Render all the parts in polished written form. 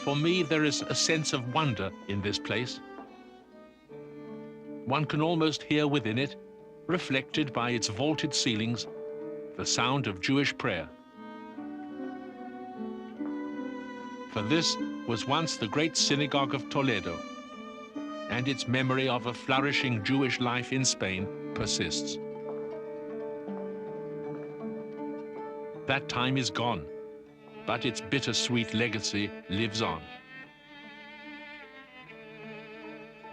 For me, there is a sense of wonder in this place. One can almost hear within it, reflected by its vaulted ceilings, the sound of Jewish prayer. For this was once the great synagogue of Toledo, and its memory of a flourishing Jewish life in Spain persists. That time is gone, but its bittersweet legacy lives on.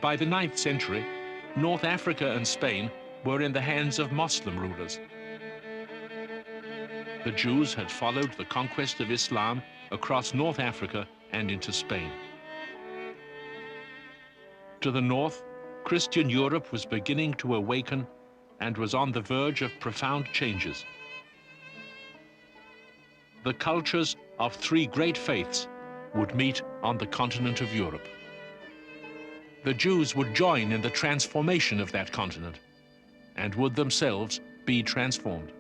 By the 9th century, North Africa and Spain were in the hands of Muslim rulers. The Jews had followed the conquest of Islam across North Africa and into Spain. To the north, Christian Europe was beginning to awaken and was on the verge of profound changes. The cultures of 3 great faiths would meet on the continent of Europe. The Jews would join in the transformation of that continent and would themselves be transformed.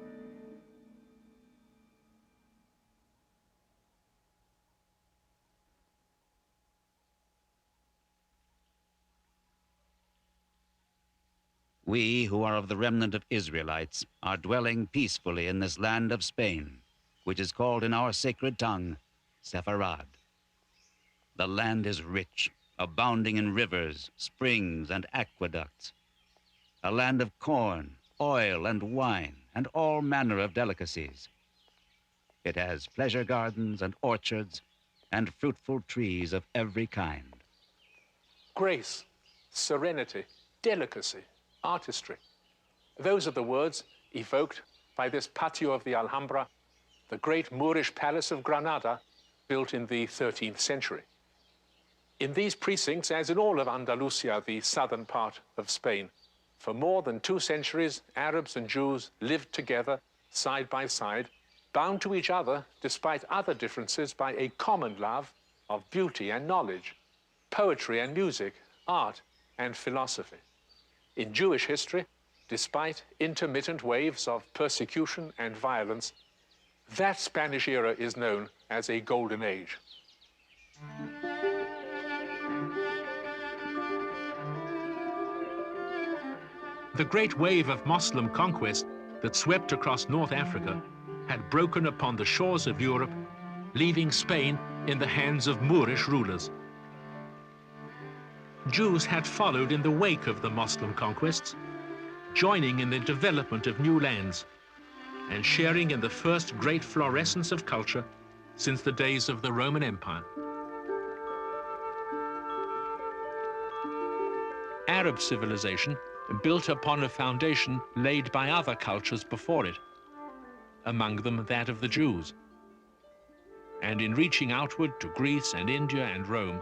We who are of the remnant of Israelites are dwelling peacefully in this land of Spain, which is called in our sacred tongue, Sepharad. The land is rich, abounding in rivers, springs, and aqueducts. A land of corn, oil, and wine, and all manner of delicacies. It has pleasure gardens and orchards, and fruitful trees of every kind. Grace, serenity, delicacy, artistry. Those are the words evoked by this patio of the Alhambra, the great Moorish palace of Granada, built in the 13th century. In these precincts, as in all of Andalusia, the southern part of Spain, for more than 2 centuries, Arabs and Jews lived together, side by side, bound to each other despite other differences by a common love of beauty and knowledge, poetry and music, art and philosophy. In Jewish history, despite intermittent waves of persecution and violence, that Spanish era is known as a golden age. The great wave of Muslim conquest that swept across North Africa had broken upon the shores of Europe, leaving Spain in the hands of Moorish rulers. Jews had followed in the wake of the Muslim conquests, joining in the development of new lands and sharing in the first great florescence of culture since the days of the Roman Empire. Arab civilization built upon a foundation laid by other cultures before it, among them that of the Jews. And in reaching outward to Greece and India and Rome,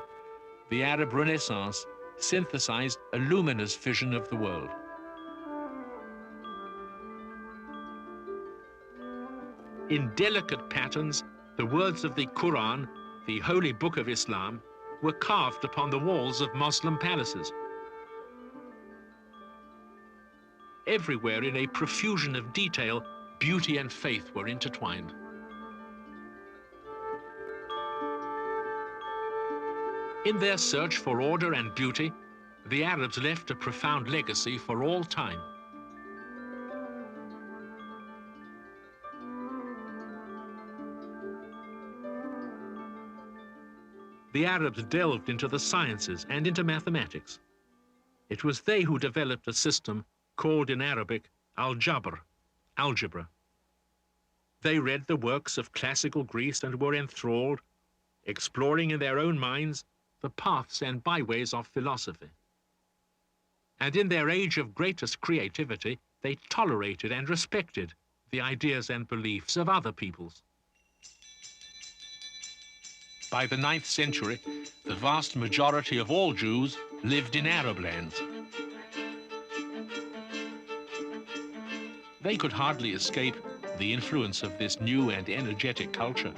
the Arab Renaissance synthesized a luminous vision of the world. In delicate patterns, the words of the Quran, the holy book of Islam, were carved upon the walls of Muslim palaces. Everywhere in a profusion of detail, beauty and faith were intertwined. In their search for order and beauty, the Arabs left a profound legacy for all time. The Arabs delved into the sciences and into mathematics. It was they who developed a system called in Arabic al-Jabr, algebra. They read the works of classical Greece and were enthralled, exploring in their own minds the paths and byways of philosophy. And in their age of greatest creativity, they tolerated and respected the ideas and beliefs of other peoples. By the 9th century, the vast majority of all Jews lived in Arab lands. They could hardly escape the influence of this new and energetic culture.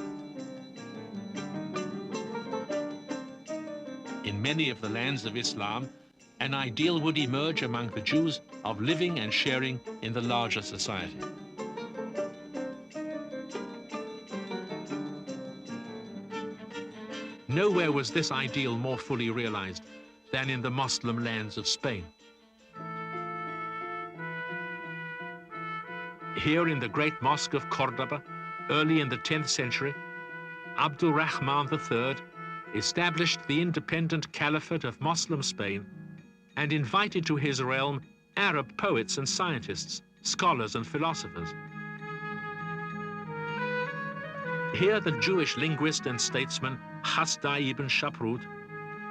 In many of the lands of Islam, an ideal would emerge among the Jews of living and sharing in the larger society. Nowhere was this ideal more fully realized than in the Muslim lands of Spain. Here in the great mosque of Cordoba, early in the 10th century, Abdul Rahman III established the independent caliphate of Muslim Spain and invited to his realm Arab poets and scientists, scholars and philosophers. Here the Jewish linguist and statesman Hasdai ibn Shaprut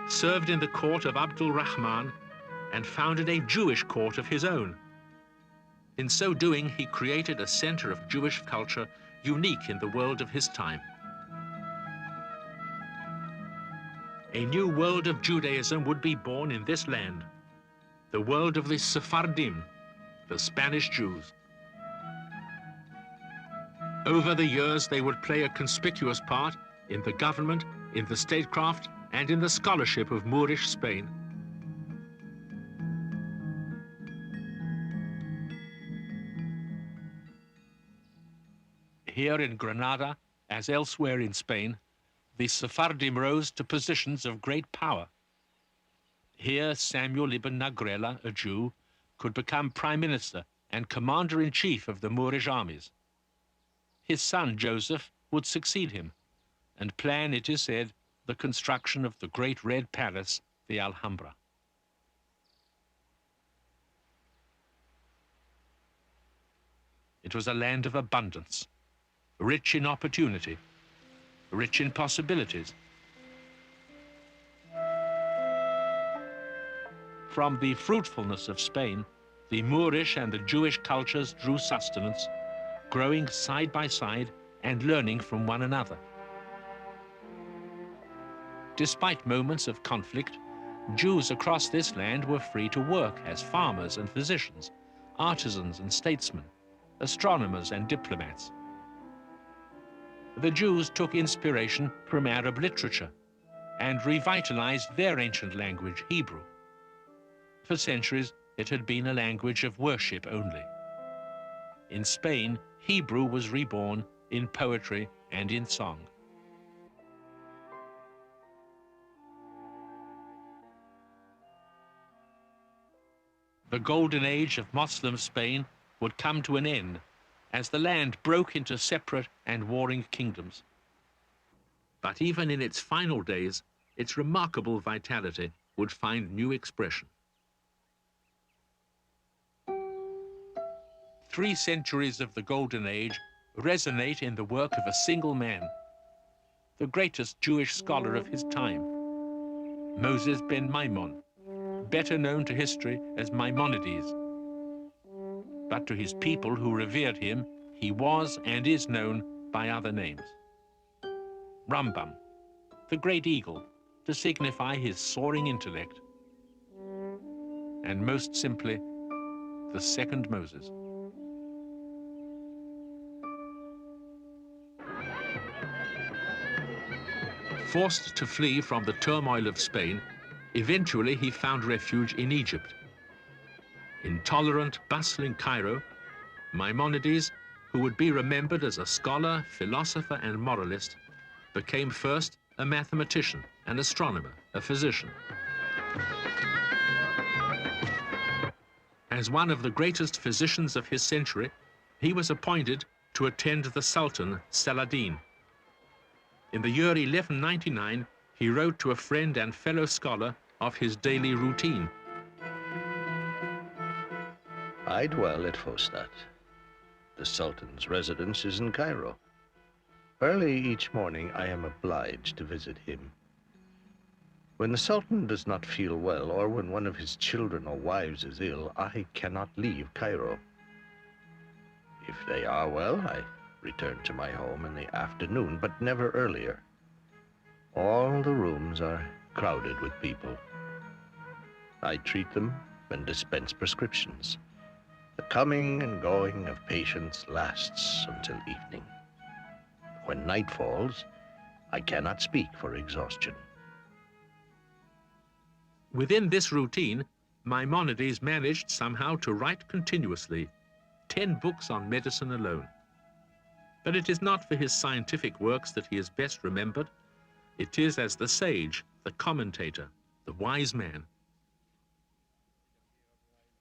served in the court of Abdul Rahman and founded a Jewish court of his own. In so doing, he created a center of Jewish culture unique in the world of his time. A new world of Judaism would be born in this land, the world of the Sephardim, the Spanish Jews. Over the years, they would play a conspicuous part in the government, in the statecraft, and in the scholarship of Moorish Spain. Here in Granada, as elsewhere in Spain, the Sephardim rose to positions of great power. Here, Samuel ibn Nagrela, a Jew, could become prime minister and commander-in-chief of the Moorish armies. His son, Joseph, would succeed him and plan, it is said, the construction of the great red palace, the Alhambra. It was a land of abundance, rich in opportunity, rich in possibilities. From the fruitfulness of Spain, the Moorish and the Jewish cultures drew sustenance, growing side by side and learning from one another. Despite moments of conflict, Jews across this land were free to work as farmers and physicians, artisans and statesmen, astronomers and diplomats. The Jews took inspiration from Arab literature and revitalized their ancient language, Hebrew. For centuries, it had been a language of worship only. In Spain, Hebrew was reborn in poetry and in song. The golden age of Muslim Spain would come to an end as the land broke into separate and warring kingdoms. But even in its final days, its remarkable vitality would find new expression. 3 centuries of the Golden Age resonate in the work of a single man, the greatest Jewish scholar of his time, Moses ben Maimon, better known to history as Maimonides. But to his people who revered him, he was and is known by other names. Rambam, the great eagle, to signify his soaring intellect. And most simply, the second Moses. Forced to flee from the turmoil of Spain, eventually he found refuge in Egypt. In tolerant, bustling Cairo, Maimonides, who would be remembered as a scholar, philosopher, and moralist, became first a mathematician, an astronomer, a physician. As one of the greatest physicians of his century, he was appointed to attend the Sultan Saladin. In the year 1199, he wrote to a friend and fellow scholar of his daily routine. I dwell at Fostat. The Sultan's residence is in Cairo. Early each morning, I am obliged to visit him. When the Sultan does not feel well, or when one of his children or wives is ill, I cannot leave Cairo. If they are well, I return to my home in the afternoon, but never earlier. All the rooms are crowded with people. I treat them and dispense prescriptions. The coming and going of patients lasts until evening. When night falls, I cannot speak for exhaustion. Within this routine, Maimonides managed somehow to write continuously 10 books on medicine alone. But it is not for his scientific works that he is best remembered, It is as the sage, the commentator, the wise man.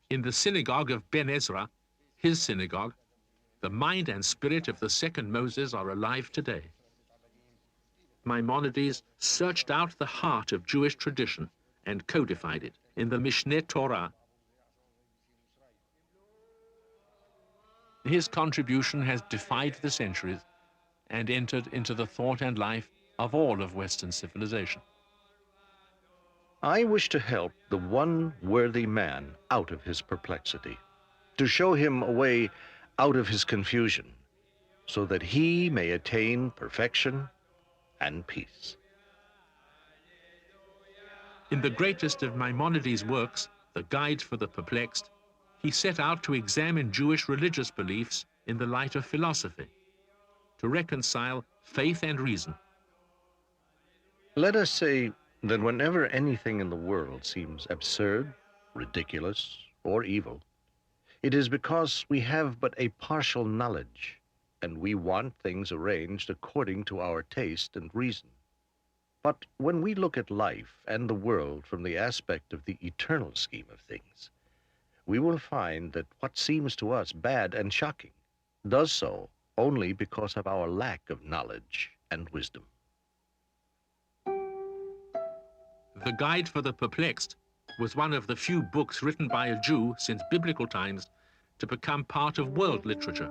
In the synagogue of Ben Ezra, his synagogue, the mind and spirit of the second Moses are alive today. Maimonides searched out the heart of Jewish tradition and codified it in the Mishneh Torah. His contribution has defied the centuries and entered into the thought and life of all of Western civilization. I wish to help the one worthy man out of his perplexity, to show him a way out of his confusion, so that he may attain perfection and peace. In the greatest of Maimonides' works, The Guide for the Perplexed, he set out to examine Jewish religious beliefs in the light of philosophy, to reconcile faith and reason. Let us say that whenever anything in the world seems absurd, ridiculous, or evil, it is because we have but a partial knowledge, and we want things arranged according to our taste and reason. But when we look at life and the world from the aspect of the eternal scheme of things, we will find that what seems to us bad and shocking does so only because of our lack of knowledge and wisdom. The Guide for the Perplexed was one of the few books written by a Jew since biblical times to become part of world literature.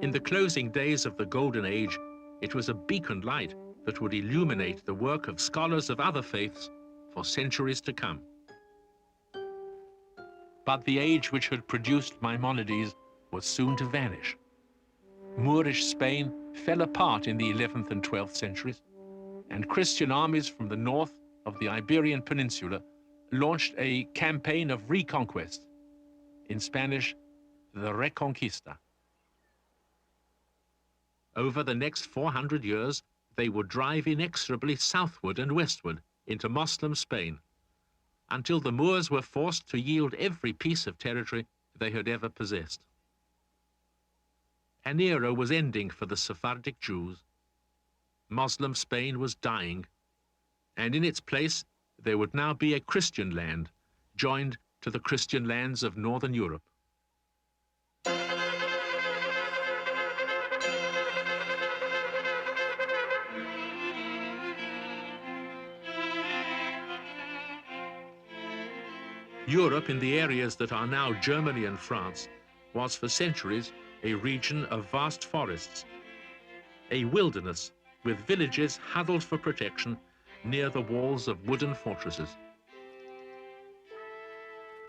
In the closing days of the Golden Age, it was a beacon light that would illuminate the work of scholars of other faiths for centuries to come. But the age which had produced Maimonides was soon to vanish. Moorish Spain fell apart in the 11th and 12th centuries, and Christian armies from the north of the Iberian Peninsula launched a campaign of reconquest, in Spanish, the Reconquista. Over the next 400 years, they would drive inexorably southward and westward into Moslem Spain, until the Moors were forced to yield every piece of territory they had ever possessed. An era was ending for the Sephardic Jews. Moslem Spain was dying, and in its place there would now be a Christian land, joined to the Christian lands of Northern Europe. Europe, in the areas that are now Germany and France, was for centuries a region of vast forests, a wilderness with villages huddled for protection near the walls of wooden fortresses.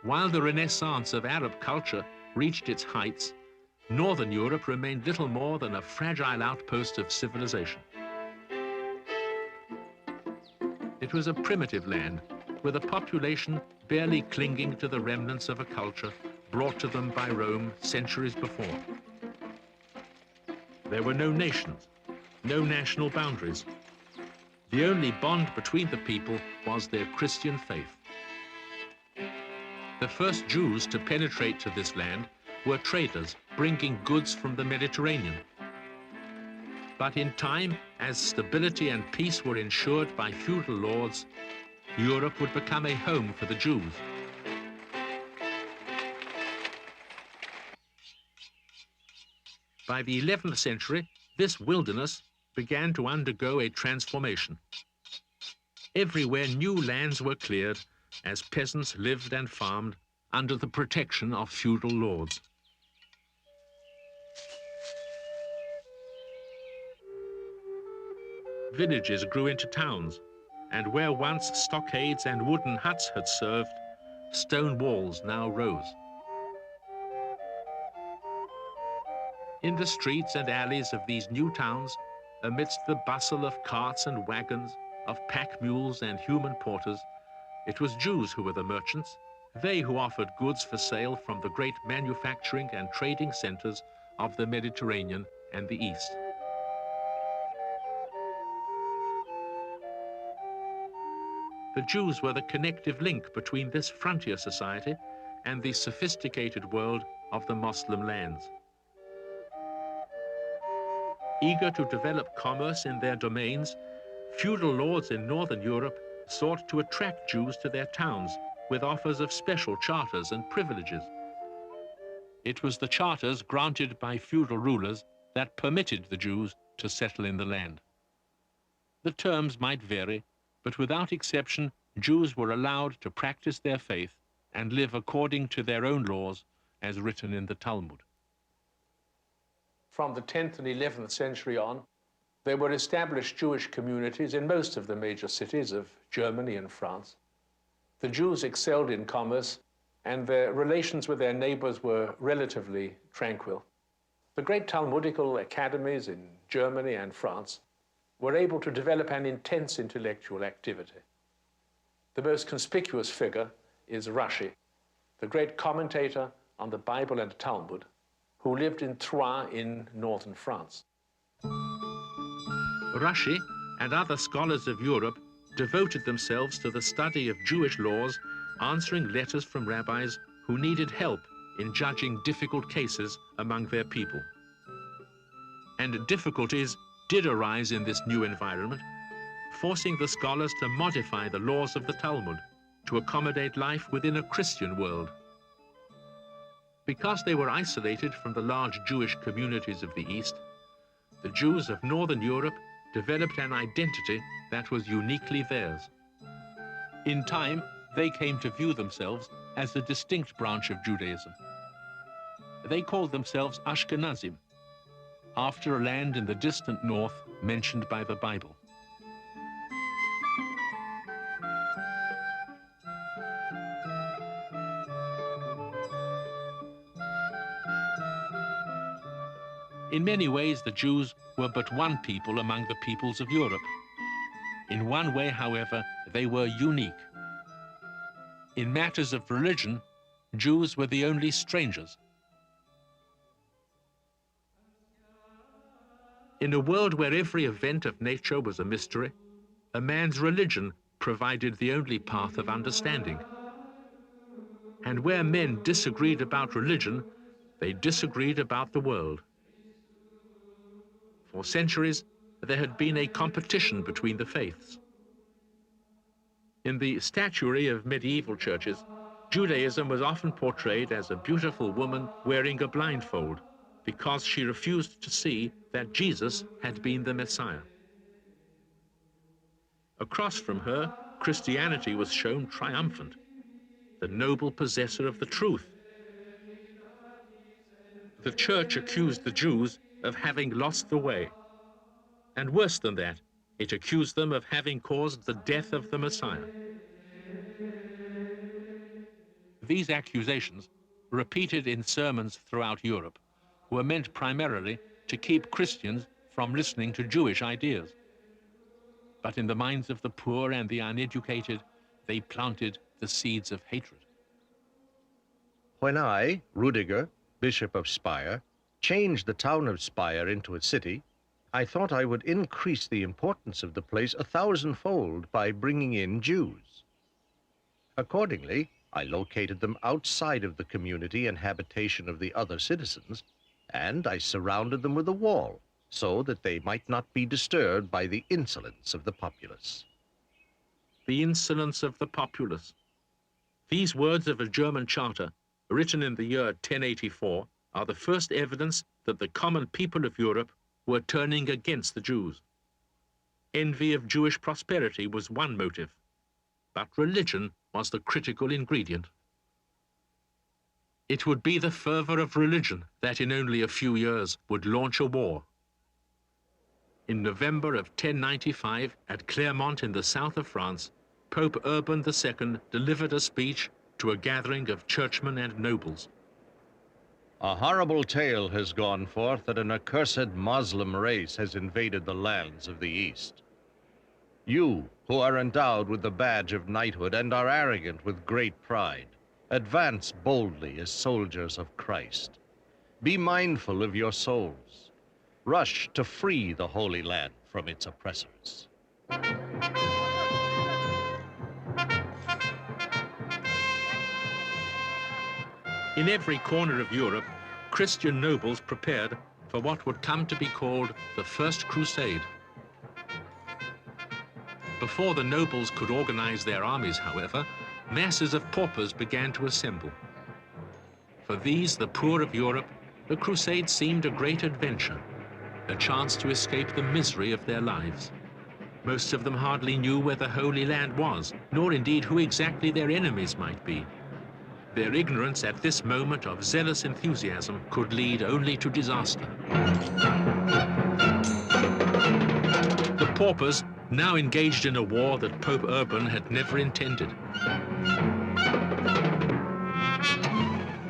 While the Renaissance of Arab culture reached its heights, Northern Europe remained little more than a fragile outpost of civilization. It was a primitive land with a population barely clinging to the remnants of a culture brought to them by Rome centuries before. There were no nations, no national boundaries. The only bond between the people was their Christian faith. The first Jews to penetrate to this land were traders bringing goods from the Mediterranean. But in time, as stability and peace were ensured by feudal lords, Europe would become a home for the Jews. By the 11th century, this wilderness began to undergo a transformation. Everywhere new lands were cleared as peasants lived and farmed under the protection of feudal lords. Villages grew into towns, and where once stockades and wooden huts had served, stone walls now rose. In the streets and alleys of these new towns, amidst the bustle of carts and wagons, of pack mules and human porters, it was Jews who were the merchants, they who offered goods for sale from the great manufacturing and trading centers of the Mediterranean and the East. The Jews were the connective link between this frontier society and the sophisticated world of the Moslem lands. Eager to develop commerce in their domains, feudal lords in northern Europe sought to attract Jews to their towns with offers of special charters and privileges. It was the charters granted by feudal rulers that permitted the Jews to settle in the land. The terms might vary, but without exception, Jews were allowed to practice their faith and live according to their own laws as written in the Talmud. From the 10th and 11th century on, there were established Jewish communities in most of the major cities of Germany and France. The Jews excelled in commerce, and their relations with their neighbors were relatively tranquil. The great Talmudical academies in Germany and France were able to develop an intense intellectual activity. The most conspicuous figure is Rashi, the great commentator on the Bible and Talmud, who lived in Troyes in northern France. Rashi and other scholars of Europe devoted themselves to the study of Jewish laws, answering letters from rabbis who needed help in judging difficult cases among their people. And difficulties did arise in this new environment, forcing the scholars to modify the laws of the Talmud to accommodate life within a Christian world. Because they were isolated from the large Jewish communities of the East, the Jews of northern Europe developed an identity that was uniquely theirs. In time, they came to view themselves as a distinct branch of Judaism. They called themselves Ashkenazim, after a land in the distant north mentioned by the Bible. In many ways, the Jews were but one people among the peoples of Europe. In one way, however, they were unique. In matters of religion, Jews were the only strangers. In a world where every event of nature was a mystery, a man's religion provided the only path of understanding. And where men disagreed about religion, they disagreed about the world. For centuries, there had been a competition between the faiths. In the statuary of medieval churches, Judaism was often portrayed as a beautiful woman wearing a blindfold because she refused to see that Jesus had been the Messiah. Across from her, Christianity was shown triumphant, the noble possessor of the truth. The church accused the Jews of having lost the way. And worse than that, it accused them of having caused the death of the Messiah. These accusations, repeated in sermons throughout Europe, were meant primarily to keep Christians from listening to Jewish ideas. But in the minds of the poor and the uneducated, they planted the seeds of hatred. When I, Rudiger, Bishop of Speyer, changed the town of Speyer into a city, I thought I would increase the importance of the place 1,000-fold by bringing in Jews. Accordingly, I located them outside of the community and habitation of the other citizens, and I surrounded them with a wall so that they might not be disturbed by the insolence of the populace. The insolence of the populace. These words of a German charter, written in the year 1084, are the first evidence that the common people of Europe were turning against the Jews. Envy of Jewish prosperity was one motive, but religion was the critical ingredient. It would be the fervor of religion that in only a few years would launch a war. In November of 1095, at Clermont in the south of France, Pope Urban II delivered a speech to a gathering of churchmen and nobles. A horrible tale has gone forth that an accursed Moslem race has invaded the lands of the East. You, who are endowed with the badge of knighthood and are arrogant with great pride, advance boldly as soldiers of Christ. Be mindful of your souls. Rush to free the Holy Land from its oppressors. In every corner of Europe, Christian nobles prepared for what would come to be called the First Crusade. Before the nobles could organize their armies, however, masses of paupers began to assemble. For these, the poor of Europe, the crusade seemed a great adventure, a chance to escape the misery of their lives. Most of them hardly knew where the Holy Land was, nor indeed who exactly their enemies might be. Their ignorance at this moment of zealous enthusiasm could lead only to disaster. The paupers now engaged in a war that Pope Urban had never intended.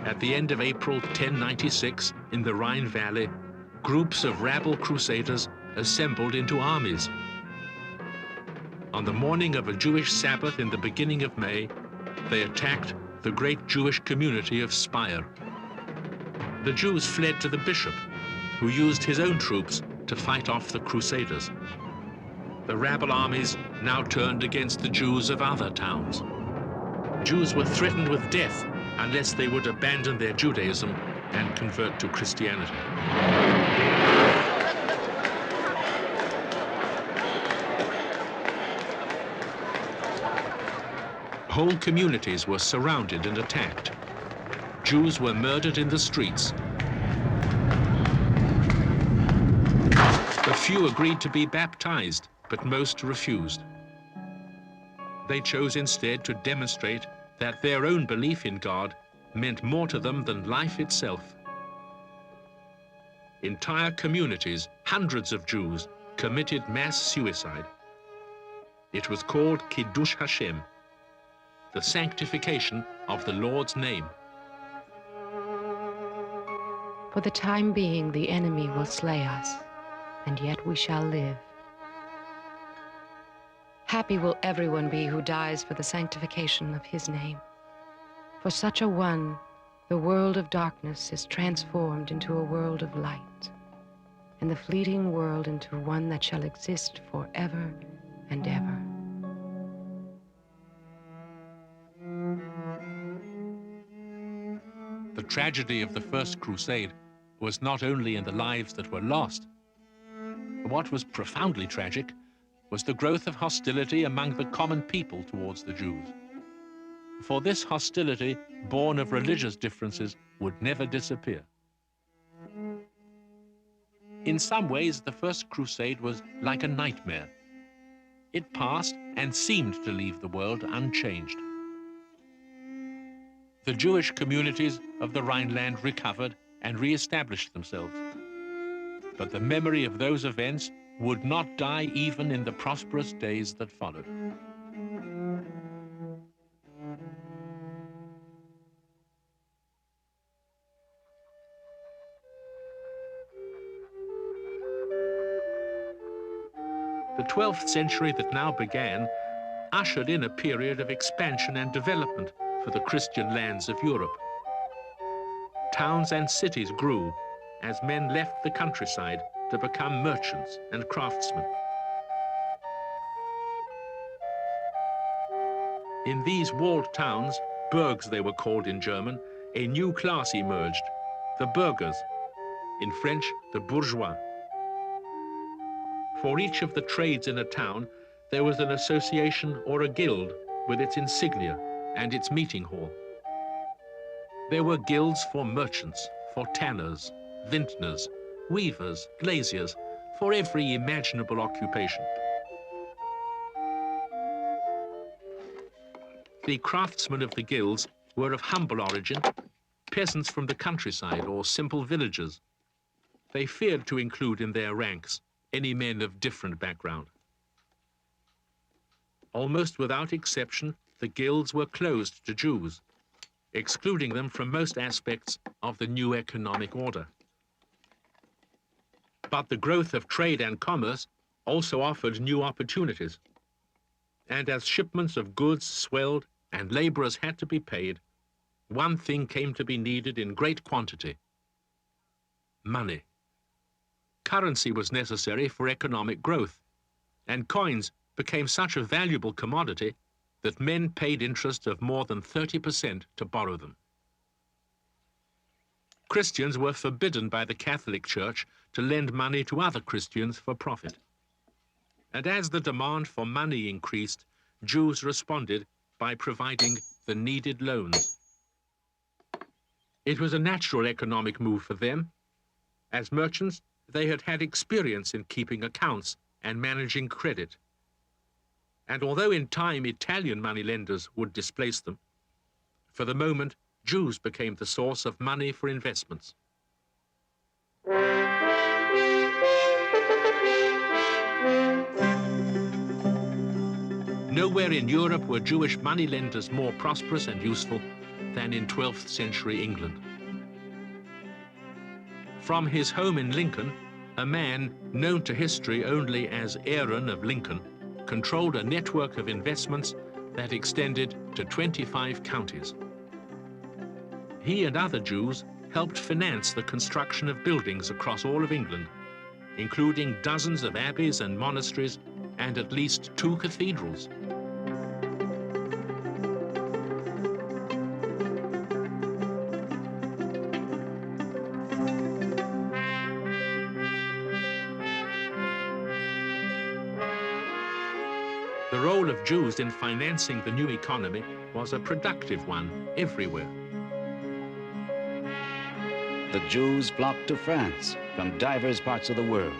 At the end of April 1096, in the Rhine Valley, groups of rabble crusaders assembled into armies. On the morning of a Jewish Sabbath in the beginning of May, they attacked the great Jewish community of Speyer. The Jews fled to the bishop, who used his own troops to fight off the crusaders. The rabble armies now turned against the Jews of other towns. Jews were threatened with death unless they would abandon their Judaism and convert to Christianity. Whole communities were surrounded and attacked. Jews were murdered in the streets. A few agreed to be baptized, but most refused. They chose instead to demonstrate that their own belief in God meant more to them than life itself. Entire communities, hundreds of Jews, committed mass suicide. It was called Kiddush Hashem, the sanctification of the Lord's name. For the time being, the enemy will slay us, and yet we shall live. Happy will everyone be who dies for the sanctification of his name. For such a one, the world of darkness is transformed into a world of light, and the fleeting world into one that shall exist forever and ever. The tragedy of the First Crusade was not only in the lives that were lost. What was profoundly tragic was the growth of hostility among the common people towards the Jews. For this hostility, born of religious differences, would never disappear. In some ways, the First Crusade was like a nightmare. It passed and seemed to leave the world unchanged. The Jewish communities of the Rhineland recovered and re-established themselves. But the memory of those events would not die even in the prosperous days that followed. The 12th century that now began ushered in a period of expansion and development for the Christian lands of Europe. Towns and cities grew as men left the countryside to become merchants and craftsmen. In these walled towns, burgs they were called in German, a new class emerged, the burghers, in French, the bourgeois. For each of the trades in a town, there was an association or a guild with its insignia and its meeting hall. There were guilds for merchants, for tanners, vintners, weavers, glaziers, for every imaginable occupation. The craftsmen of the guilds were of humble origin, peasants from the countryside or simple villagers. They feared to include in their ranks any men of different background. Almost without exception, the guilds were closed to Jews, excluding them from most aspects of the new economic order. But the growth of trade and commerce also offered new opportunities. And as shipments of goods swelled and laborers had to be paid, one thing came to be needed in great quantity: money. Currency was necessary for economic growth, and coins became such a valuable commodity that men paid interest of more than 30% to borrow them. Christians were forbidden by the Catholic Church to lend money to other Christians for profit. And as the demand for money increased, Jews responded by providing the needed loans. It was a natural economic move for them. As merchants, they had had experience in keeping accounts and managing credit. And although in time Italian moneylenders would displace them, for the moment, Jews became the source of money for investments. Nowhere in Europe were Jewish moneylenders more prosperous and useful than in 12th century England. From his home in Lincoln, a man known to history only as Aaron of Lincoln controlled a network of investments that extended to 25 counties. He and other Jews helped finance the construction of buildings across all of England, including dozens of abbeys and monasteries and at least 2 cathedrals. The role of Jews in financing the new economy was a productive one everywhere. The Jews flocked to France from divers parts of the world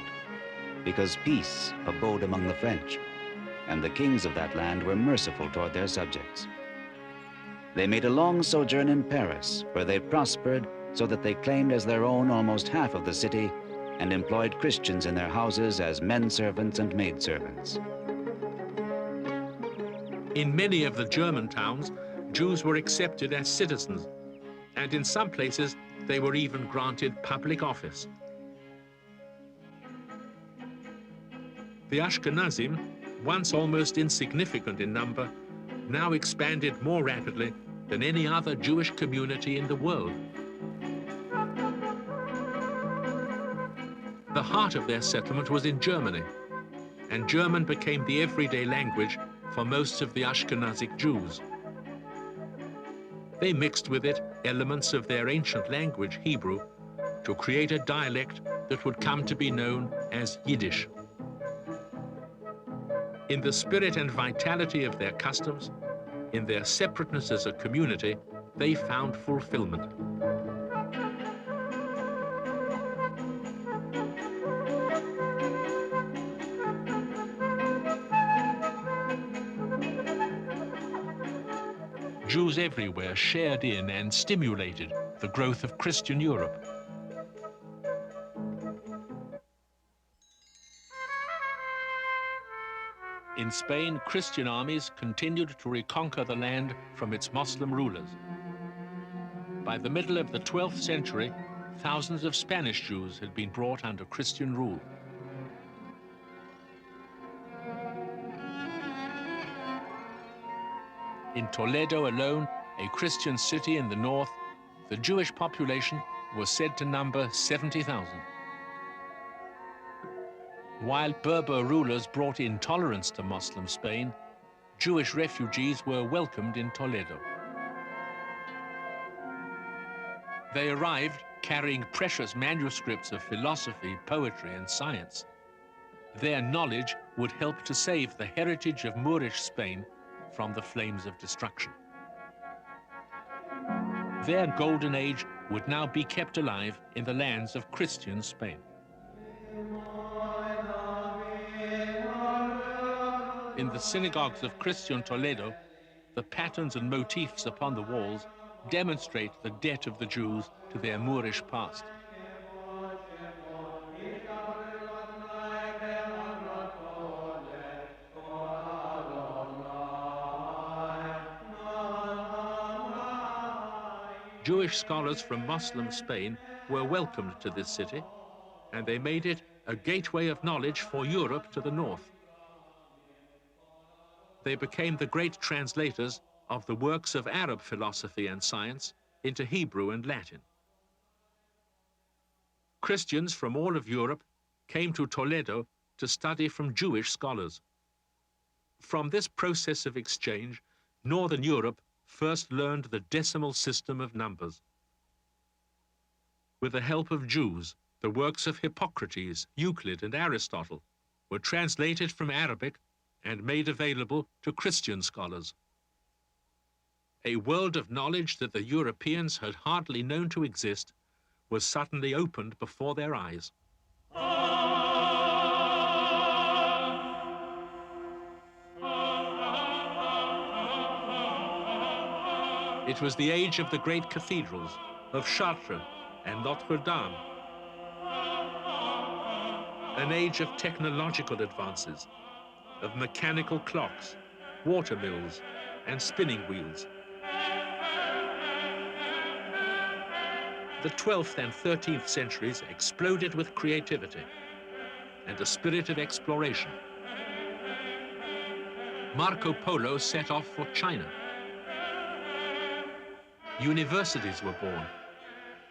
because peace abode among the French, and the kings of that land were merciful toward their subjects. They made a long sojourn in Paris, where they prospered so that they claimed as their own almost half of the city and employed Christians in their houses as men servants and maid servants. In many of the German towns, Jews were accepted as citizens, and in some places they were even granted public office. The Ashkenazim, once almost insignificant in number, now expanded more rapidly than any other Jewish community in the world. The heart of their settlement was in Germany, and German became the everyday language for most of the Ashkenazic Jews. They mixed with it elements of their ancient language, Hebrew, to create a dialect that would come to be known as Yiddish. In the spirit and vitality of their customs, in their separateness as a community, they found fulfillment. Jews everywhere shared in and stimulated the growth of Christian Europe. In Spain, Christian armies continued to reconquer the land from its Muslim rulers. By the middle of the 12th century, thousands of Spanish Jews had been brought under Christian rule. In Toledo alone, a Christian city in the north, the Jewish population was said to number 70,000. While Berber rulers brought intolerance to Muslim Spain, Jewish refugees were welcomed in Toledo. They arrived carrying precious manuscripts of philosophy, poetry, and science. Their knowledge would help to save the heritage of Moorish Spain from the flames of destruction. Their golden age would now be kept alive in the lands of Christian Spain. In the synagogues of Christian Toledo, the patterns and motifs upon the walls demonstrate the debt of the Jews to their Moorish past. Jewish scholars from Muslim Spain were welcomed to this city, and they made it a gateway of knowledge for Europe to the north. They became the great translators of the works of Arab philosophy and science into Hebrew and Latin. Christians from all of Europe came to Toledo to study from Jewish scholars. From this process of exchange, Northern Europe first learned the decimal system of numbers. With the help of Jews, the works of Hippocrates, Euclid, and Aristotle were translated from Arabic and made available to Christian scholars. A world of knowledge that the Europeans had hardly known to exist was suddenly opened before their eyes. It was the age of the great cathedrals, of Chartres and Notre Dame. An age of technological advances, of mechanical clocks, water mills, and spinning wheels. The 12th and 13th centuries exploded with creativity and a spirit of exploration. Marco Polo set off for China. Universities were born,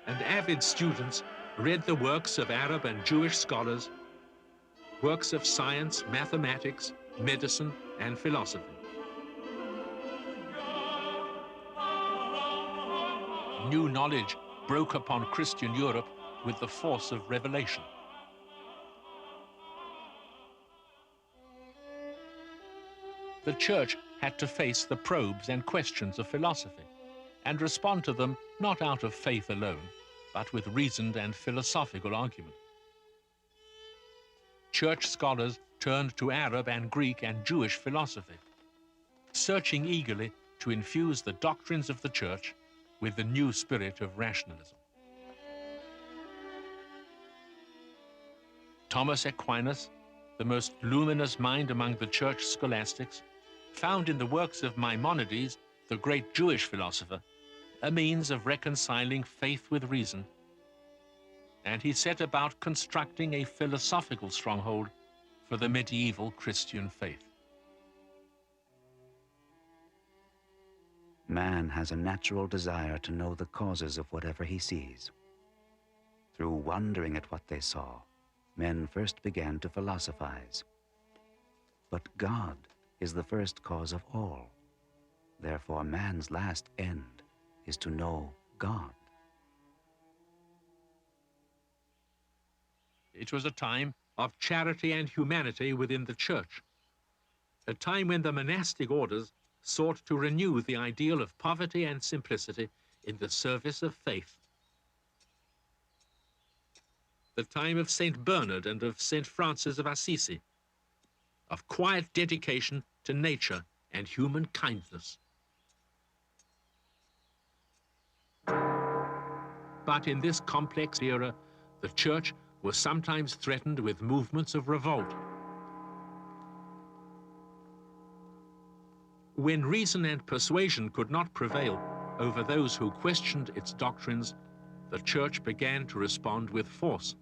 and avid students read the works of Arab and Jewish scholars, works of science, mathematics, medicine, and philosophy. New knowledge broke upon Christian Europe with the force of revelation. The Church had to face the probes and questions of philosophy and respond to them not out of faith alone, but with reasoned and philosophical argument. Church scholars turned to Arab and Greek and Jewish philosophy, searching eagerly to infuse the doctrines of the Church with the new spirit of rationalism. Thomas Aquinas, the most luminous mind among the Church scholastics, found in the works of Maimonides, the great Jewish philosopher, a means of reconciling faith with reason, and he set about constructing a philosophical stronghold for the medieval Christian faith. Man has a natural desire to know the causes of whatever he sees. Through wondering at what they saw, men first began to philosophize. But God is the first cause of all. Therefore, man's last end is to know God. It was a time of charity and humanity within the Church, a time when the monastic orders sought to renew the ideal of poverty and simplicity in the service of faith. The time of St. Bernard and of St. Francis of Assisi, of quiet dedication to nature and human kindness. But in this complex era, the Church was sometimes threatened with movements of revolt. When reason and persuasion could not prevail over those who questioned its doctrines, the Church began to respond with force.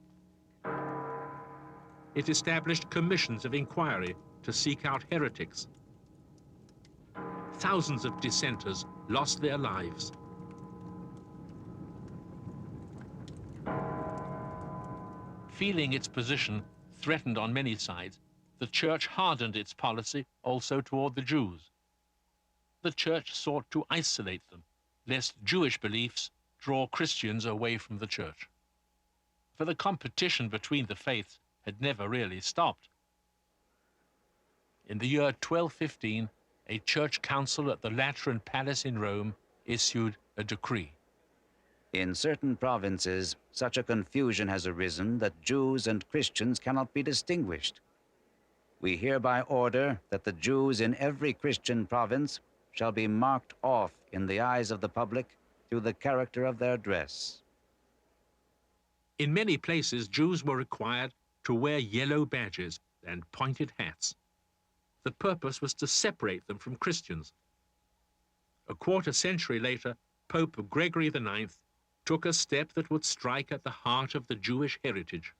It established commissions of inquiry to seek out heretics. Thousands of dissenters lost their lives. Feeling its position threatened on many sides, the Church hardened its policy also toward the Jews. The Church sought to isolate them, lest Jewish beliefs draw Christians away from the Church. For the competition between the faiths had never really stopped. In the year 1215, a church council at the Lateran Palace in Rome issued a decree. In certain provinces, such a confusion has arisen that Jews and Christians cannot be distinguished. We hereby order that the Jews in every Christian province shall be marked off in the eyes of the public through the character of their dress. In many places, Jews were required to wear yellow badges and pointed hats. The purpose was to separate them from Christians. A quarter century later, Pope Gregory IX took a step that would strike at the heart of the Jewish heritage.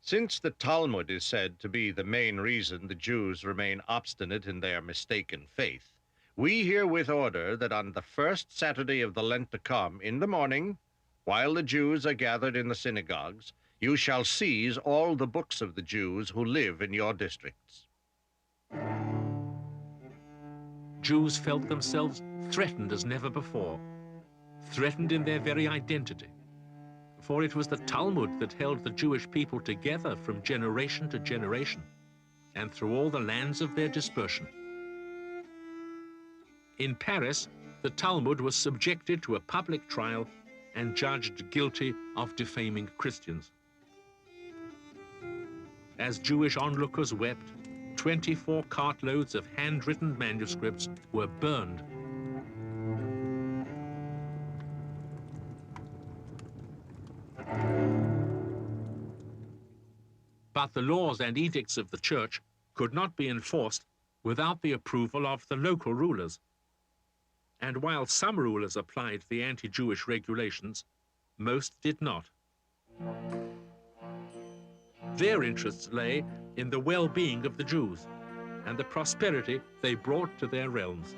Since the Talmud is said to be the main reason the Jews remain obstinate in their mistaken faith, we herewith order that on the first Saturday of the Lent to come, in the morning, while the Jews are gathered in the synagogues, you shall seize all the books of the Jews who live in your districts. Jews felt themselves threatened as never before. threatened in their very identity. For it was the Talmud that held the Jewish people together from generation to generation and through all the lands of their dispersion. In Paris, the Talmud was subjected to a public trial and judged guilty of defaming Christians. As Jewish onlookers wept, 24 cartloads of handwritten manuscripts were burned. But the laws and edicts of the church could not be enforced without the approval of the local rulers. And while some rulers applied the anti-Jewish regulations, most did not. Their interests lay in the well-being of the Jews and the prosperity they brought to their realms.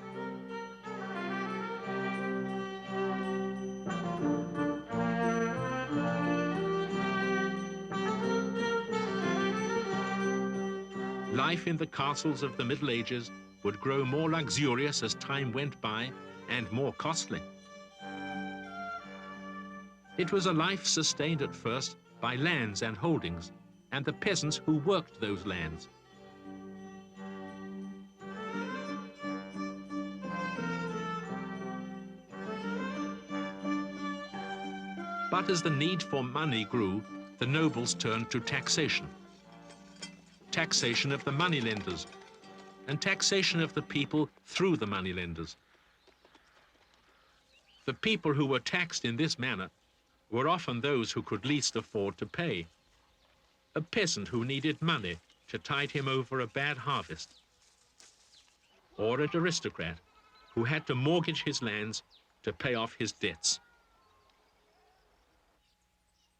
Life in the castles of the Middle Ages would grow more luxurious as time went by and more costly. It was a life sustained at first by lands and holdings and the peasants who worked those lands. But as the need for money grew, the nobles turned to taxation. Taxation of the moneylenders, and taxation of the people through the moneylenders. The people who were taxed in this manner were often those who could least afford to pay. A peasant who needed money to tide him over a bad harvest, or an aristocrat who had to mortgage his lands to pay off his debts.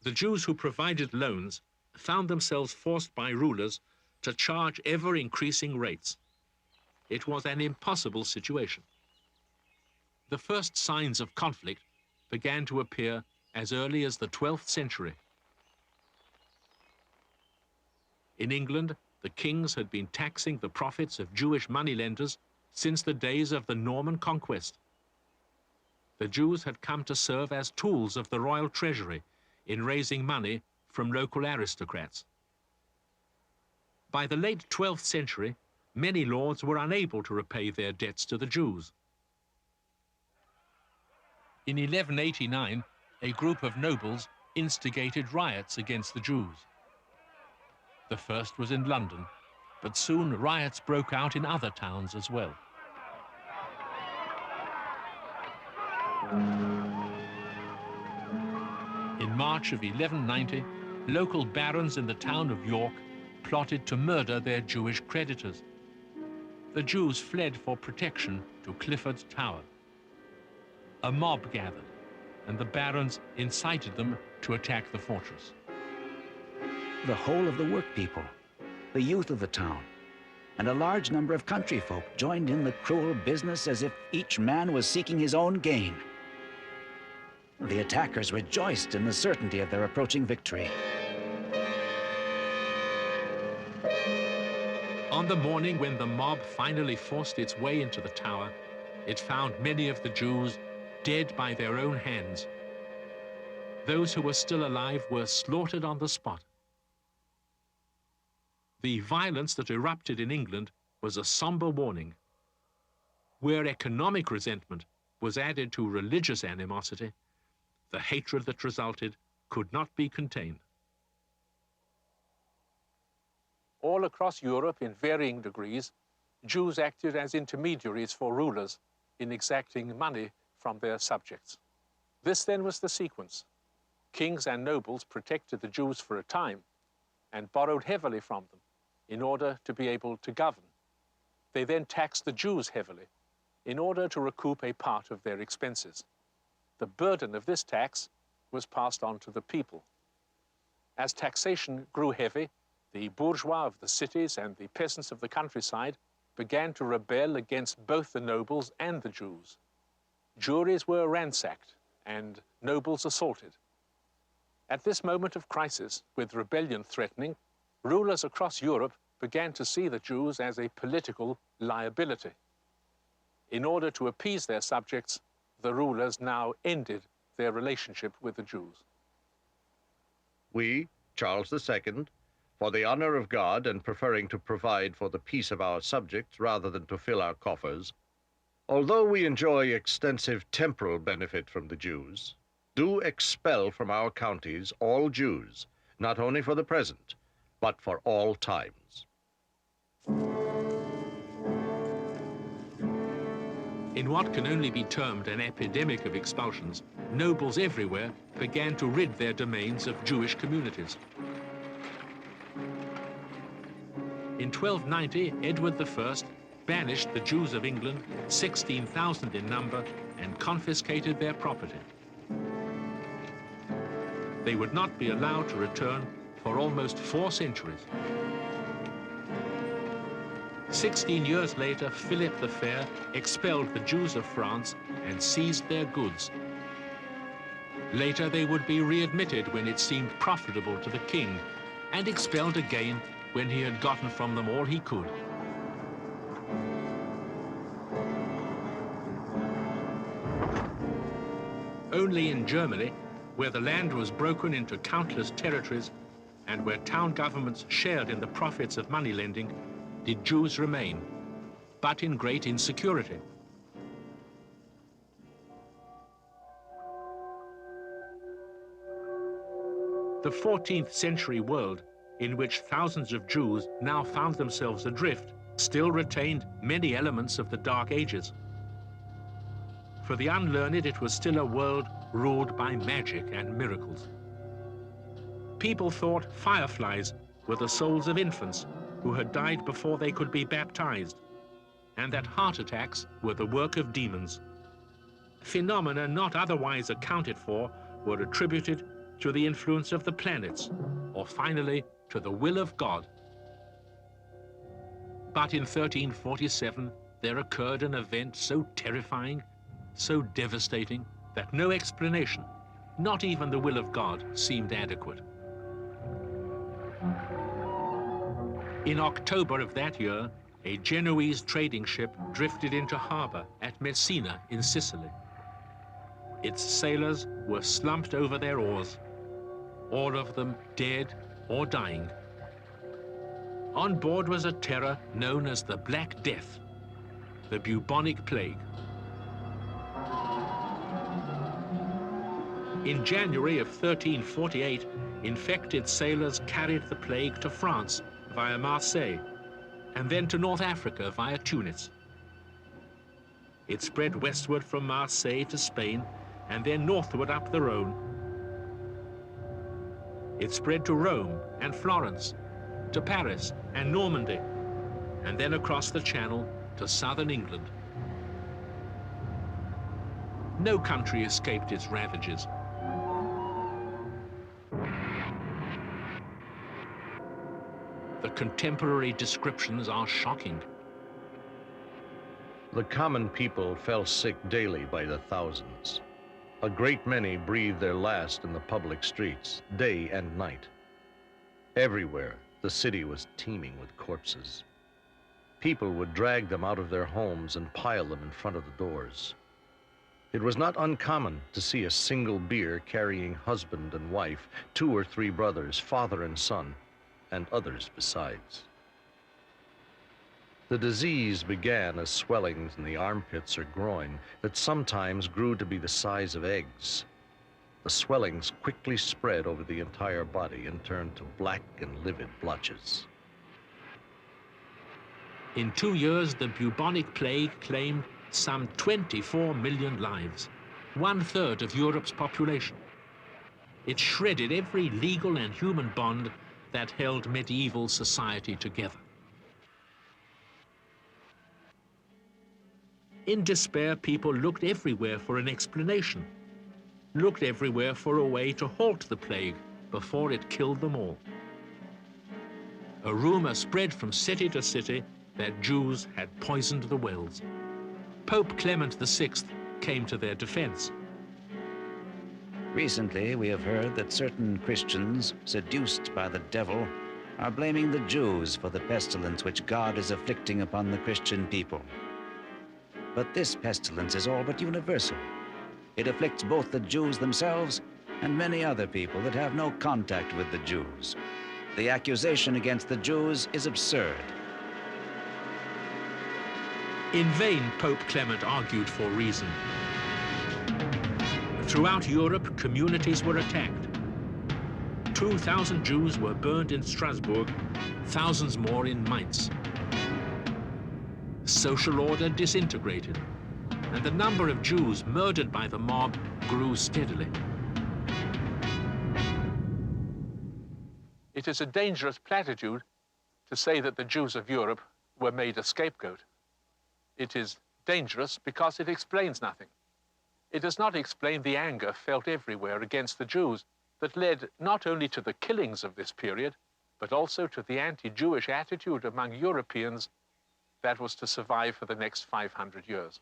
The Jews who provided loans found themselves forced by rulers to charge ever-increasing rates. It was an impossible situation. The first signs of conflict began to appear as early as the 12th century. In England, the kings had been taxing the profits of Jewish moneylenders since the days of the Norman conquest. The Jews had come to serve as tools of the royal treasury in raising money from local aristocrats. By the late 12th century, many lords were unable to repay their debts to the Jews. In 1189, a group of nobles instigated riots against the Jews. The first was in London, but soon riots broke out in other towns as well. In March of 1190, local barons in the town of York plotted to murder their Jewish creditors. The Jews fled for protection to Clifford's Tower. A mob gathered, and the barons incited them to attack the fortress. The whole of the workpeople, the youth of the town, and a large number of country folk joined in the cruel business as if each man was seeking his own gain. The attackers rejoiced in the certainty of their approaching victory. On the morning when the mob finally forced its way into the tower, it found many of the Jews dead by their own hands. Those who were still alive were slaughtered on the spot. The violence that erupted in England was a somber warning. Where economic resentment was added to religious animosity, the hatred that resulted could not be contained. All across Europe, in varying degrees, Jews acted as intermediaries for rulers in exacting money from their subjects. This then was the sequence. Kings and nobles protected the Jews for a time and borrowed heavily from them in order to be able to govern. They then taxed the Jews heavily in order to recoup a part of their expenses. The burden of this tax was passed on to the people. As taxation grew heavy, the bourgeois of the cities and the peasants of the countryside began to rebel against both the nobles and the Jews. Juries were ransacked and nobles assaulted. At this moment of crisis, with rebellion threatening, rulers across Europe began to see the Jews as a political liability. In order to appease their subjects, the rulers now ended their relationship with the Jews. We, Charles II, for the honor of God and preferring to provide for the peace of our subjects rather than to fill our coffers, although we enjoy extensive temporal benefit from the Jews, do expel from our counties all Jews, not only for the present, but for all times. In what can only be termed an epidemic of expulsions, nobles everywhere began to rid their domains of Jewish communities. In 1290, Edward I banished the Jews of England, 16,000 in number, and confiscated their property. They would not be allowed to return for almost 4 centuries. 16 years later, Philip the Fair expelled the Jews of France and seized their goods. Later, they would be readmitted when it seemed profitable to the king, and expelled again when he had gotten from them all he could. Only in Germany, where the land was broken into countless territories and where town governments shared in the profits of money lending, did Jews remain, but in great insecurity. The 14th century world, in which thousands of Jews now found themselves adrift, still retained many elements of the Dark Ages. For the unlearned, it was still a world ruled by magic and miracles. People thought fireflies were the souls of infants who had died before they could be baptized, and that heart attacks were the work of demons. Phenomena not otherwise accounted for were attributed to the influence of the planets, or finally, to the will of God. But in 1347, there occurred an event so terrifying, so devastating, that no explanation, not even the will of God, seemed adequate. In October of that year, a Genoese trading ship drifted into harbor at Messina in Sicily. Its sailors were slumped over their oars, all of them dead or dying. On board was a terror known as the Black Death, the bubonic plague. In January of 1348, infected sailors carried the plague to France via Marseille, and then to North Africa via Tunis. It spread westward from Marseille to Spain, and then northward up the Rhone. It spread to Rome and Florence, to Paris and Normandy, and then across the Channel to southern England. No country escaped its ravages. The contemporary descriptions are shocking. The common people fell sick daily by the thousands. A great many breathed their last in the public streets, day and night. Everywhere, the city was teeming with corpses. People would drag them out of their homes and pile them in front of the doors. It was not uncommon to see a single bier carrying husband and wife, 2 or 3 brothers, father and son, and others besides. The disease began as swellings in the armpits or groin that sometimes grew to be the size of eggs. The swellings quickly spread over the entire body and turned to black and livid blotches. In 2 years, the bubonic plague claimed some 24 million lives, 1/3 of Europe's population. It shredded every legal and human bond that held medieval society together. In despair, people looked everywhere for an explanation, looked everywhere for a way to halt the plague before it killed them all. A rumor spread from city to city that Jews had poisoned the wells. Pope Clement VI came to their defense. Recently, we have heard that certain Christians, seduced by the devil, are blaming the Jews for the pestilence which God is afflicting upon the Christian people. But this pestilence is all but universal. It afflicts both the Jews themselves and many other people that have no contact with the Jews. The accusation against the Jews is absurd. In vain, Pope Clement argued for reason. Throughout Europe, communities were attacked. 2,000 Jews were burned in Strasbourg, thousands more in Mainz. Social order disintegrated, and the number of Jews murdered by the mob grew steadily. It is a dangerous platitude to say that the Jews of Europe were made a scapegoat. It is dangerous because it explains nothing. It does not explain the anger felt everywhere against the Jews that led not only to the killings of this period, but also to the anti-Jewish attitude among Europeans that was to survive for the next 500 years.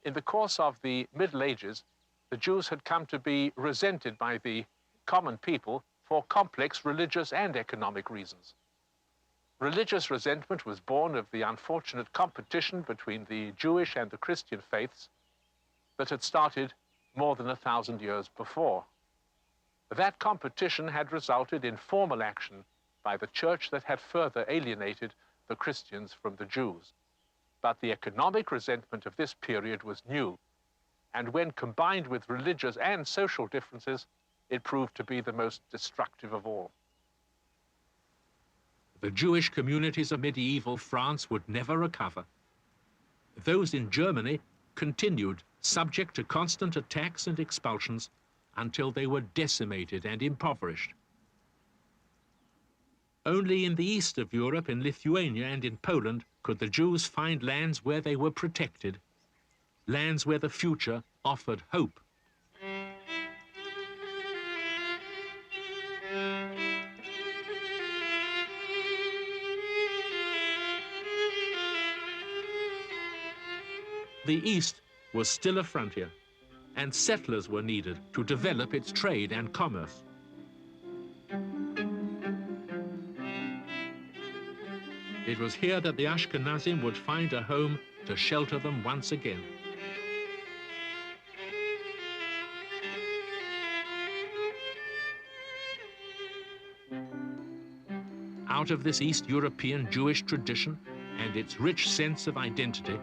In the course of the Middle Ages, the Jews had come to be resented by the common people for complex religious and economic reasons. Religious resentment was born of the unfortunate competition between the Jewish and the Christian faiths that had started more than 1,000 years before. That competition had resulted in formal action by the church that had further alienated the Christians from the Jews. But the economic resentment of this period was new, and when combined with religious and social differences, it proved to be the most destructive of all. The Jewish communities of medieval France would never recover. Those in Germany continued subject to constant attacks and expulsions until they were decimated and impoverished. Only in the east of Europe, in Lithuania and in Poland, could the Jews find lands where they were protected, lands where the future offered hope. The East was still a frontier, and settlers were needed to develop its trade and commerce. It was here that the Ashkenazim would find a home to shelter them once again. Out of this East European Jewish tradition and its rich sense of identity,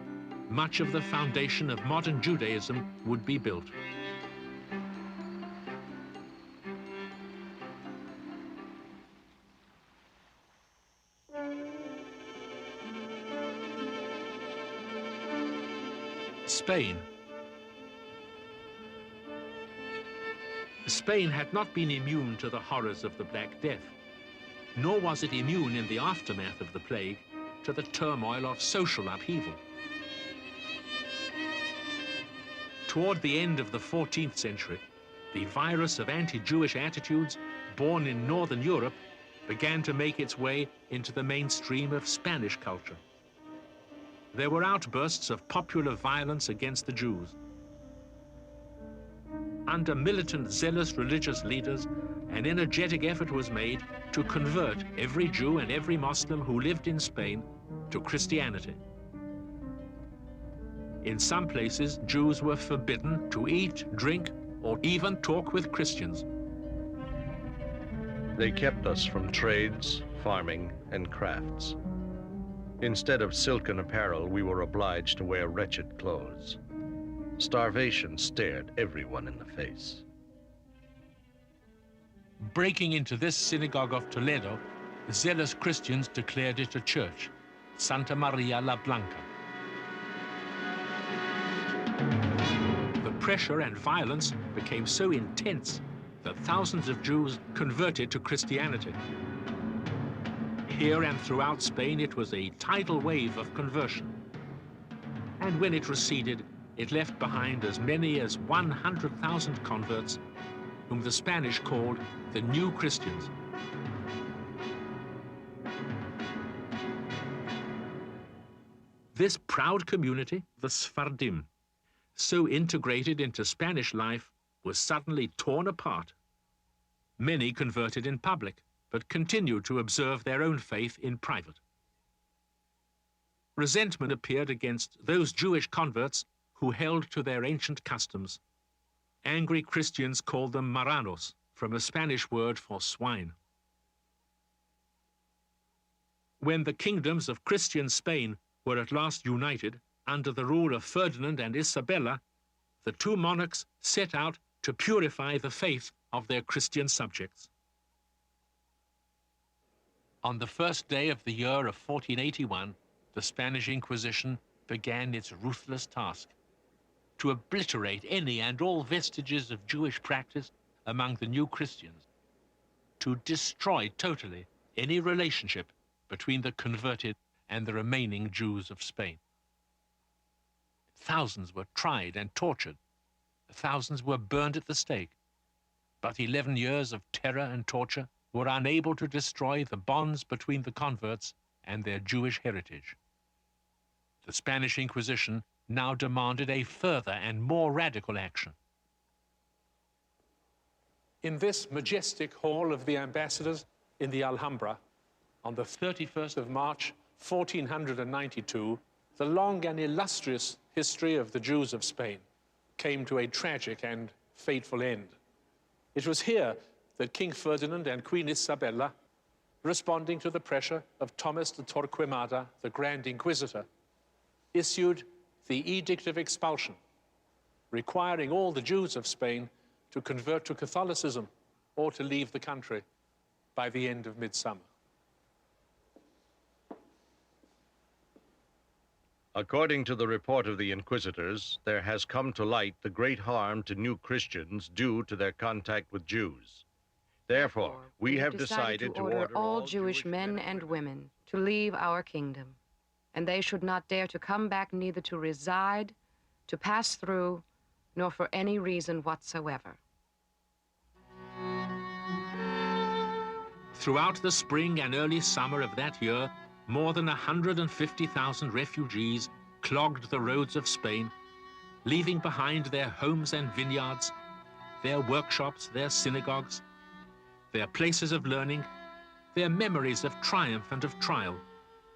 much of the foundation of modern Judaism would be built. Spain. Spain had not been immune to the horrors of the Black Death, nor was it immune in the aftermath of the plague to the turmoil of social upheaval. Toward the end of the 14th century, the virus of anti-Jewish attitudes born in Northern Europe began to make its way into the mainstream of Spanish culture. There were outbursts of popular violence against the Jews. Under militant, zealous religious leaders, an energetic effort was made to convert every Jew and every Muslim who lived in Spain to Christianity. In some places, Jews were forbidden to eat, drink, or even talk with Christians. They kept us from trades, farming, and crafts. Instead of silken apparel, we were obliged to wear wretched clothes. Starvation stared everyone in the face. Breaking into this synagogue of Toledo, zealous Christians declared it a church, Santa Maria la Blanca. The pressure and violence became so intense that thousands of Jews converted to Christianity. Here and throughout Spain, it was a tidal wave of conversion. And when it receded, it left behind as many as 100,000 converts, whom the Spanish called the New Christians. This proud community, the Sephardim, so integrated into Spanish life, was suddenly torn apart. Many converted in public, but continued to observe their own faith in private. Resentment appeared against those Jewish converts who held to their ancient customs. Angry Christians called them marranos, from a Spanish word for swine. When the kingdoms of Christian Spain were at last united under the rule of Ferdinand and Isabella, the two monarchs set out to purify the faith of their Christian subjects. On the first day of the year of 1481, the Spanish Inquisition began its ruthless task: to obliterate any and all vestiges of Jewish practice among the new Christians, to destroy totally any relationship between the converted and the remaining Jews of Spain. Thousands were tried and tortured. Thousands were burned at the stake. But 11 years of terror and torture were unable to destroy the bonds between the converts and their Jewish heritage. The Spanish Inquisition now demanded a further and more radical action. In this majestic hall of the ambassadors in the Alhambra, on the 31st of March, 1492, the long and illustrious history of the Jews of Spain came to a tragic and fateful end. It was here that King Ferdinand and Queen Isabella, responding to the pressure of Thomas de Torquemada, the Grand Inquisitor, issued the Edict of Expulsion, requiring all the Jews of Spain to convert to Catholicism or to leave the country by the end of midsummer. According to the report of the Inquisitors, there has come to light the great harm to new Christians due to their contact with Jews. Therefore, we have decided to order all Jewish men and women to leave our kingdom, and they should not dare to come back neither to reside, to pass through, nor for any reason whatsoever. Throughout the spring and early summer of that year, more than 150,000 refugees clogged the roads of Spain, leaving behind their homes and vineyards, their workshops, their synagogues, their places of learning, their memories of triumph and of trial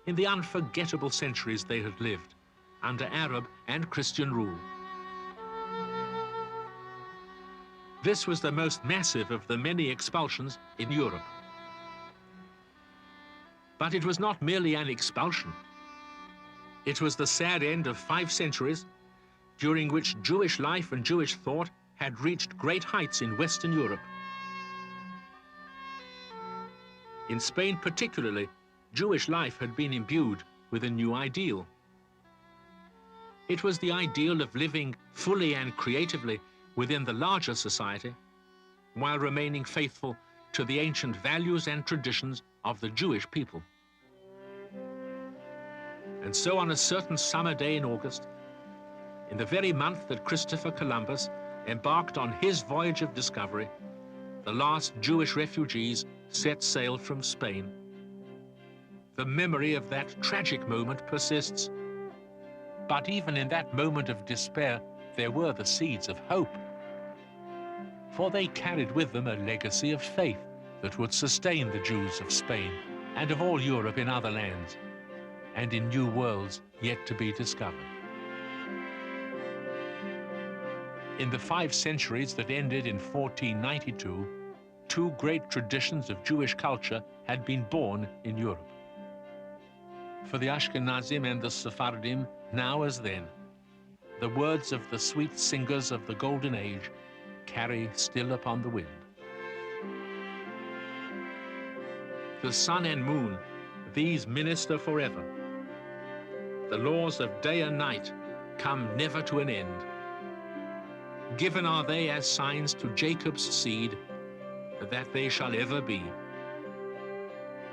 in the unforgettable centuries they had lived under Arab and Christian rule. This was the most massive of the many expulsions in Europe. But it was not merely an expulsion. It was the sad end of 5 centuries during which Jewish life and Jewish thought had reached great heights in Western Europe. In Spain particularly, Jewish life had been imbued with a new ideal. It was the ideal of living fully and creatively within the larger society, while remaining faithful to the ancient values and traditions of the Jewish people. And so on a certain summer day in August, in the very month that Christopher Columbus embarked on his voyage of discovery, the last Jewish refugees set sail from Spain. The memory of that tragic moment persists. But even in that moment of despair, there were the seeds of hope. For they carried with them a legacy of faith that would sustain the Jews of Spain and of all Europe in other lands and in new worlds yet to be discovered. In the 5 centuries that ended in 1492, 2 great traditions of Jewish culture had been born in Europe. For the Ashkenazim and the Sephardim, now as then, the words of the sweet singers of the Golden Age carry still upon the wind. The sun and moon, these minister forever. The laws of day and night come never to an end. Given are they as signs to Jacob's seed, that they shall ever be.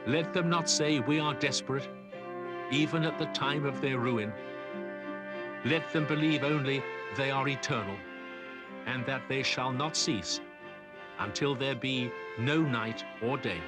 Let them not say we are desperate, even at the time of their ruin. Let them believe only they are eternal, and that they shall not cease until there be no night or day.